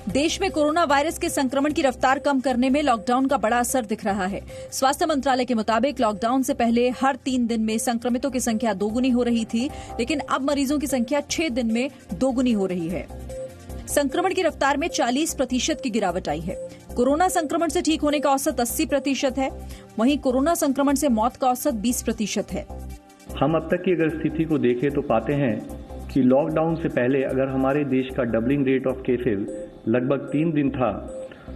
देश में corona virus के संक्रमण की रफ्तार कम करने में लॉकडाउन का बड़ा असर दिख रहा है। स्वास्थ्य मंत्रालय के मुताबिक लॉकडाउन से पहले हर 3 दिन में संक्रमितों की संख्या दोगुनी हो रही थी, लेकिन अब मरीजों की संख्या 6 दिन में दोगुनी हो रही है। संक्रमण की रफ्तार में 40% की गिरावट आई है। कोरोना संक्रमण से ठीक होने का औसत 80% है, वहीं कोरोना संक्रमण से मौत का औसत 20% है। हम अब तक की अगर स्थिति को देखें तो पाते हैं कि लॉकडाउन से पहले अगर हमारे देश का डबलिंग रेट ऑफ केसेस लगभग 3 दिन था,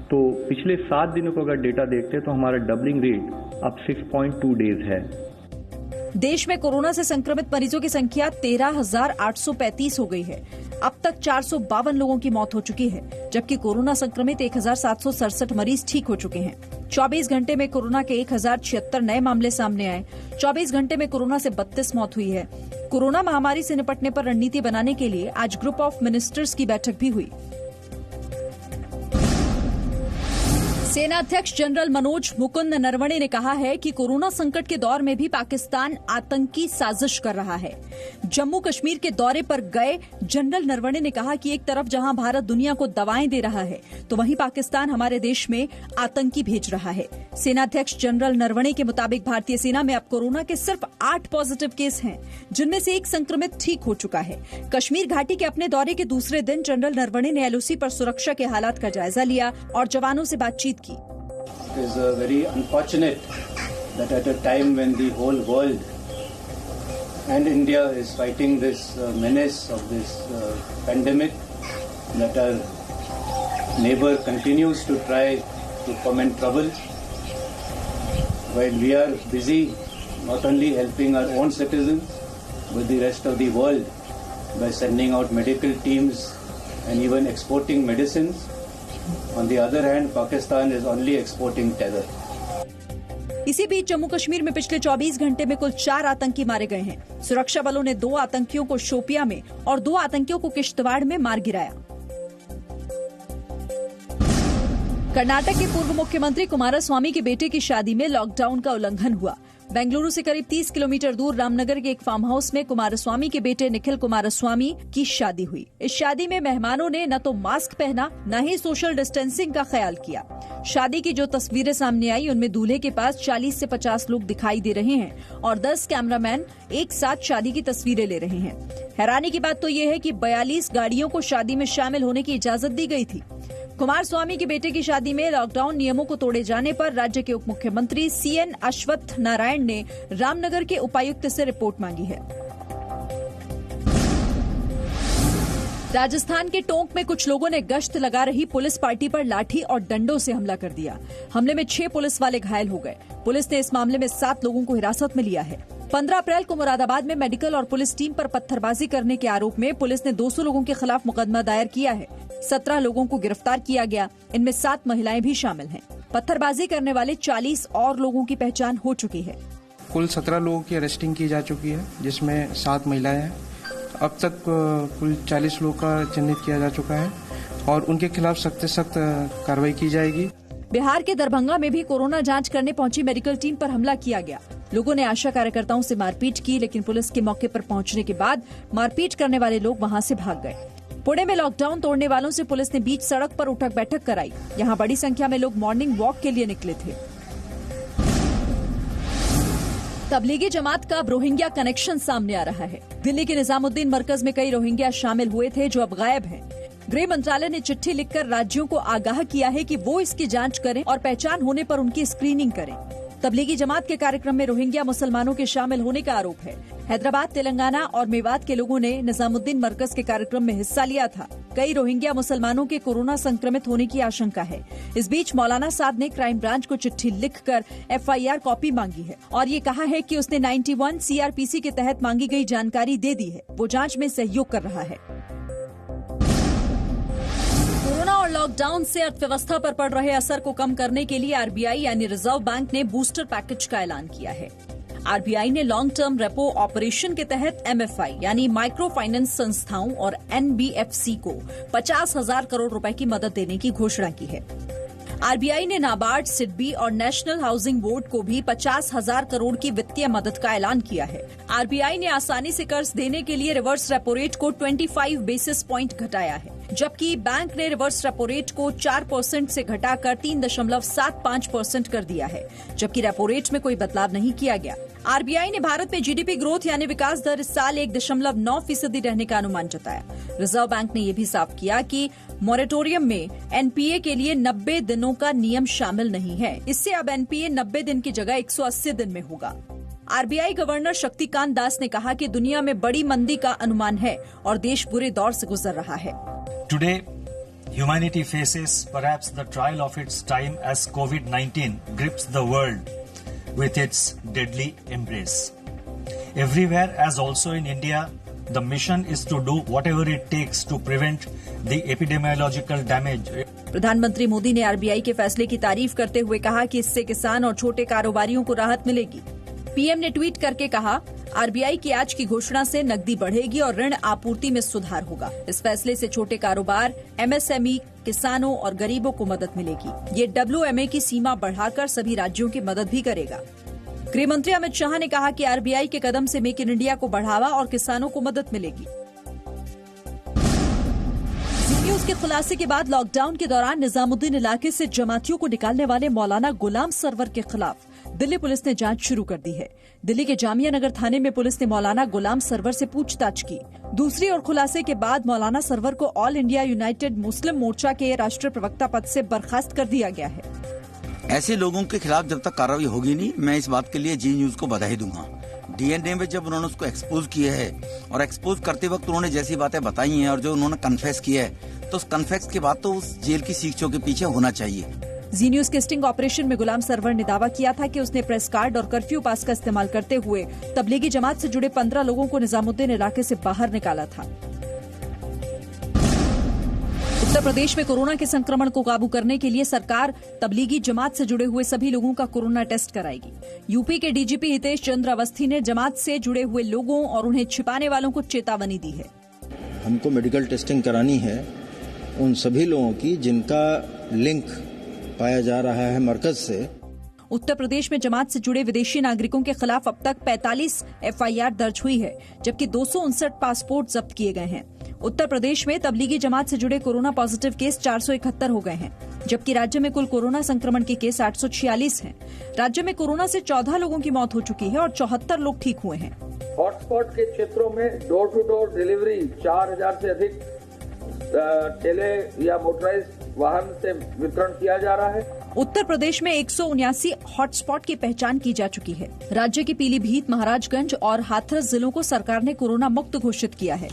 तो पिछले 7 दिनों को अगर डेटा देखते तो हमारा डबलिंग रेट अब 6.2 डेज है। देश में कोरोना से संक्रमित मरीजों की संख्या 13,835 हो गई है। अब तक 452 लोगों की मौत हो चुकी है, जबकि कोरोना संक्रमित 1,767 मरीज ठीक हो चुके हैं। 24 घंटे में कोरोना के 1,076 नए मामले सामने आए। 24 घंटे में कोरोना से 32 मौत हुई है। कोरोना महामारी से निपटने पर रणनीति बनाने के लिए आज ग्रुप ऑफ मिनिस्टर्स की बैठक भी हुई। सेना अध्यक्ष जनरल मनोज मुकुंद नरवणे ने कहा है कि कोरोना संकट के दौर में भी पाकिस्तान आतंकी साजिश कर रहा है। जम्मू कश्मीर के दौरे पर गए जनरल नरवणे ने कहा कि एक तरफ जहां भारत दुनिया को दवाएं दे रहा है, तो वहीं पाकिस्तान हमारे देश में आतंकी भेज रहा है। सेना अध्यक्ष जनरल नरवणे के मुताबिक भारतीय सेना में अब कोरोना के सिर्फ 8 पॉजिटिव केस हैं, जिनमें से एक संक्रमित ठीक हो चुका है। कश्मीर घाटी के अपने दौरे के दूसरे दिन जनरल नरवणे ने एलओसी पर सुरक्षा के हालात का जायजा लिया और जवानों से बातचीत की। It is very unfortunate that at a time when the whole world and India is fighting this menace of this pandemic, that our neighbor continues to try to foment trouble, while we are busy not only helping our own citizens but the rest of the world by sending out medical teams and even exporting medicines. On the other hand, Pakistan is only exporting terror. इसी बीच जम्मू कश्मीर में पिछले 24 घंटे में कुल 4 आतंकी मारे गए हैं। सुरक्षा बलों ने 2 आतंकियों को शोपिया में और 2 आतंकियों को किश्तवाड़ में मार गिराया। कर्नाटक के पूर्व मुख्यमंत्री कुमारस्वामी के बेटे की शादी में लॉकडाउन का उल्लंघन हुआ। बेंगलुरु से करीब 30 किलोमीटर दूर रामनगर के एक फार्म हाउस में कुमारस्वामी के बेटे निखिल कुमारस्वामी की शादी हुई। इस शादी में मेहमानों ने न तो मास्क पहना, न ही सोशल डिस्टेंसिंग का ख्याल किया। शादी की जो तस्वीरें सामने आई, उनमें दूल्हे के पास 40 से 50 लोग दिखाई दे रहे हैं और 10 कैमरामैन एक साथ शादी की तस्वीरें ले रहे हैं। हैरानी की बात तो ये है कि 42 गाड़ियों को शादी में शामिल होने की इजाजत दी गई थी। कुमारस्वामी के बेटे की शादी में लॉकडाउन नियमों को तोड़े जाने पर राज्य के उप मुख्यमंत्री सीएन अश्वत्थ नारायण ने रामनगर के उपायुक्त से रिपोर्ट मांगी है। राजस्थान के टोंक में कुछ लोगों ने गश्त लगा रही पुलिस पार्टी पर लाठी और डंडों से हमला कर दिया। हमले में 6 पुलिस वाले घायल हो गए। पुलिस ने इस मामले में 7 लोगों को हिरासत में लिया है। 15 अप्रैल को मुरादाबाद में मेडिकल और पुलिस टीम पर पत्थरबाजी करने के आरोप में पुलिस ने 200 लोगों के खिलाफ मुकदमा दायर किया है। 17 लोगों को गिरफ्तार किया गया, इनमें 7 महिलाएं भी शामिल हैं। पत्थरबाजी करने वाले 40 और लोगों की पहचान हो चुकी है। कुल 17 लोगों की अरेस्टिंग की जा चुकी है, जिसमें 7 महिलाएं हैं। अब तक कुल 40 लोगों का चिन्हित किया जा चुका है और उनके खिलाफ सख्त से सख्त कार्रवाई की जाएगी। बिहार के दरभंगा में भी कोरोना जांच करने पहुंची मेडिकल टीम पर हमला किया गया। लोगों ने आशा कार्यकर्ताओं से मारपीट की, लेकिन पुलिस के मौके पर पहुंचने के बाद मारपीट करने वाले लोग वहां से भाग गए। पुणे में लॉकडाउन तोड़ने वालों से पुलिस ने बीच सड़क पर उठक बैठक कराई। यहां बड़ी संख्या में लोग मॉर्निंग वॉक के लिए निकले थे। तबलीगी जमात का अब रोहिंग्या कनेक्शन सामने आ रहा है। दिल्ली के निजामुद्दीन मरकज में कई रोहिंग्या शामिल हुए थे जो अब गायब हैं। गृह मंत्रालय ने चिट्ठी लिखकर राज्यों को आगाह किया है कि वो इसकी जांच करें और पहचान होने पर उनकी स्क्रीनिंग करें। तबलीगी जमात के कार्यक्रम में रोहिंग्या मुसलमानों के शामिल होने का आरोप है। हैदराबाद, तेलंगाना और मेवात के लोगों ने निजामुद्दीन मरकज के कार्यक्रम में हिस्सा लिया था। कई रोहिंग्या मुसलमानों के कोरोना संक्रमित होने की आशंका है। इस बीच मौलाना साद ने क्राइम ब्रांच को चिट्ठी लिखकर एफआईआर कॉपी मांगी है और ये कहा है कि उसने 91 सीआरपीसी के तहत मांगी गई जानकारी दे दी है। वो जांच में सहयोग कर रहा है। कोरोना और लॉकडाउन से अर्थव्यवस्था पर पड़ रहे असर को कम करने के लिए आरबीआई यानी रिजर्व बैंक ने बूस्टर पैकेज का ऐलान किया है। आरबीआई ने लॉन्ग टर्म रेपो ऑपरेशन के तहत एमएफआई यानी माइक्रो फाइनेंस संस्थाओं और एनबीएफसी को 50,000 करोड़ रुपए की मदद देने की घोषणा की है। आरबीआई ने नाबार्ड, सिडबी और नेशनल हाउसिंग बोर्ड को भी 50,000 करोड़ की वित्तीय मदद का ऐलान किया है। आरबीआई ने आसानी से कर्ज देने के लिए रिवर्स रेपो रेट को 25 बेसिस पॉइंट घटाया है। जबकि बैंक ने रिवर्स रेपो रेट को 4% से घटाकर 3.75% कर दिया है, जबकि रेपो रेट में कोई बदलाव नहीं किया गया। आरबीआई ने भारत में जीडीपी ग्रोथ यानी विकास दर इस साल 1.9% रहने का अनुमान जताया। रिजर्व बैंक ने यह भी साफ किया कि मॉरेटोरियम में एनपीए के लिए 90 दिनों का नियम शामिल नहीं है। इससे अब एनपीए 90 दिन की जगह 180 दिन में होगा। आरबीआई गवर्नर शक्तिकांत दास ने कहा कि दुनिया में बड़ी मंदी का अनुमान है और देश बुरे दौर से गुजर रहा है। Today, humanity faces perhaps the trial of its time as COVID-19 grips the world with its deadly embrace. Everywhere, as also in India, the mission is to do whatever it takes to prevent the epidemiological damage. प्रधानमंत्री मोदी ने RBI के फैसले की तारीफ करते हुए कहा कि इससे किसान और छोटे कारोबारियों को राहत मिलेगी। पीएम ने ट्वीट करके कहा, आरबीआई की आज की घोषणा से नकदी बढ़ेगी और ऋण आपूर्ति में सुधार होगा। इस फैसले से छोटे कारोबार, एमएसएमई, किसानों और गरीबों को मदद मिलेगी। ये WMA की सीमा बढ़ाकर सभी राज्यों की मदद भी करेगा। गृह मंत्री अमित शाह ने कहा कि आरबीआई के कदम से मेक इन इंडिया को बढ़ावा और किसानों को मदद मिलेगी। न्यूज के खुलासे के बाद लॉकडाउन के दौरान निजामुद्दीन इलाके से जमातियों को निकालने वाले मौलाना गुलाम सरवर के खिलाफ दिल्ली पुलिस ने जांच शुरू कर दी है। दिल्ली के जामिया नगर थाने में पुलिस ने मौलाना गुलाम सरवर से पूछताछ की। दूसरी ओर खुलासे के बाद मौलाना सरवर को ऑल इंडिया यूनाइटेड मुस्लिम मोर्चा के राष्ट्रीय प्रवक्ता पद से बर्खास्त कर दिया गया है। ऐसे लोगों के खिलाफ जब तक कार्रवाई होगी नहीं, मैं इस बात के लिए जी न्यूज को बधाई दूंगा। डीएनए में जब उन्होंने उसको एक्सपोज किया है और एक्सपोज करते वक्त उन्होंने जैसी बातें बताई हैं और जो उन्होंने कन्फेस किया है, तो उस कन्फेस के बाद तो उस जेल की सीखों के पीछे होना चाहिए। जी न्यूज के स्टिंग ऑपरेशन में गुलाम सरवर ने दावा किया था कि उसने प्रेस कार्ड और कर्फ्यू पास का इस्तेमाल करते हुए तबलीगी जमात से जुड़े 15 लोगों को निजामुद्दीन इलाके से बाहर निकाला था। उत्तर प्रदेश में कोरोना के संक्रमण को काबू करने के लिए सरकार तबलीगी जमात से जुड़े हुए सभी लोगों का कोरोना टेस्ट कराएगी। यूपी के डीजीपी हितेश चंद्र अवस्थी ने जमात से जुड़े हुए लोगों और उन्हें छिपाने वालों को चेतावनी दी है। हमको मेडिकल टेस्टिंग करानी है उन सभी लोगों की जिनका लिंक पाया जा रहा है मरकज से। उत्तर प्रदेश में जमात से जुड़े विदेशी नागरिकों के खिलाफ अब तक 45 एफआईआर दर्ज हुई है, जबकि 259 पासपोर्ट जब्त किए गए हैं। उत्तर प्रदेश में तबलीगी जमात से जुड़े कोरोना पॉजिटिव केस 471 हो गए हैं, जबकि राज्य में कुल कोरोना संक्रमण के केस 846 हैं। राज्य में कोरोना से 14 लोगों की मौत हो चुकी है और 74 लोग ठीक हुए हैं। हॉटस्पॉट के क्षेत्रों में डोर टू डोर डिलीवरी 4000 से अधिक टेले या मोटराइज्ड वाहन से वितरण किया जा रहा है। उत्तर प्रदेश में 179 हॉटस्पॉट की पहचान की जा चुकी है। राज्य के पीलीभीत, महाराजगंज और हाथरस जिलों को सरकार ने कोरोना मुक्त घोषित किया है।